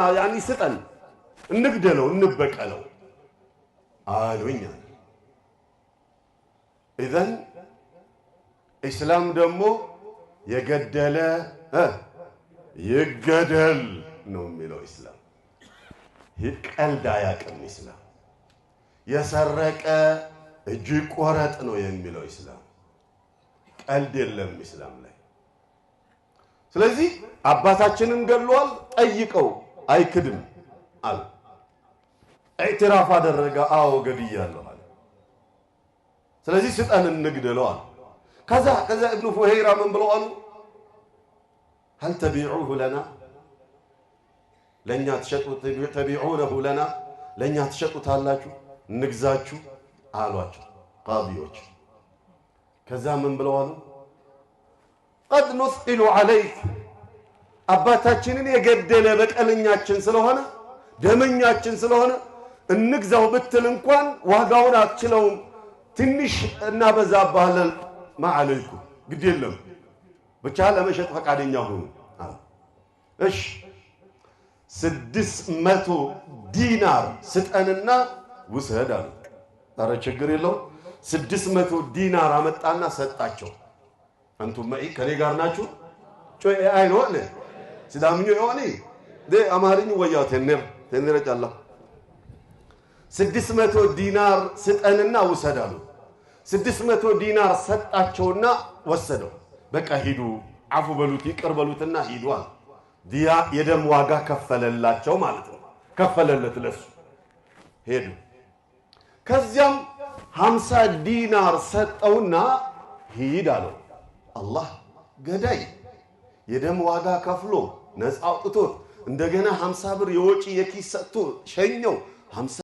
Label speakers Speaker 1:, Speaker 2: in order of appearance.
Speaker 1: يعني ستن نقدلو نبقلو آلوين إذن إسلام دمو يقدل يقدل نوميلو إسلام يقل داياك الإسلام يسرق እጅግ ቆረጥ ነው የሚለው እስላም ቀልድ የለም እስላም ላይ ስለዚህ አባታችንን ገሏል ጠይቀው አይክድም አለ ኢዕትራፍ አደረገ አዎ ገድያለሁ አለ ስለዚህ ስጠን እንግደለው አለ ከዛ ኢብኑ ፉሄይራ ምን ብለው አሉ هل تبيعوه لنا ለኛ تبيعونه لنا ለኛ ትሸጡታላችሁ ንግዛችሁ አሏቸው ቃዲዎች ከዛ ምን ብለዋል قد نثقل عليك አባታችንን የገደለ በቀለኛችን ስለሆነ ደመኛችን ስለሆነ እንግዛው ብትል እንኳን ዋጋውን አትችለውም ትንሽ እና በዛባለን ማዓለይኩ ግድ የለም ብቻ ለመሸጥ ፈቃደኛ ሁኑ እሺ 600 ዲናር ስጠንና ውሰድ አሉ አረ ችግር የለው 600 ዲናር አመጣና ሰጣቸው አንቱም ማይ ከኔ ጋር ናችሁ ጮይ አይኖ አለ ሲዳምኙ ይሆኒ አማርኝ ወያው ተነረ ጫላ 600 ዲናር ስጠንና ውሰዳሉ 600 ዲናር ሰጣቸውና ወሰደው በቃ ሂዱ አፉ በሉት ይቀርበሉትና ሂዷል ዲያ የደም ዋጋ ከፈለላቸው ማለት ነው ከፈለለት ለሱ ሄዱ ከዚያም 50 ዲናር ሰጠውና ሂድ አለው አላህ ገዳይ የደም ዋጋ ከፍሎ ነፃ አውጥቶ እንደገና 50 ብር የወጪ የኪስ ሰጥቶ ሸኘው 50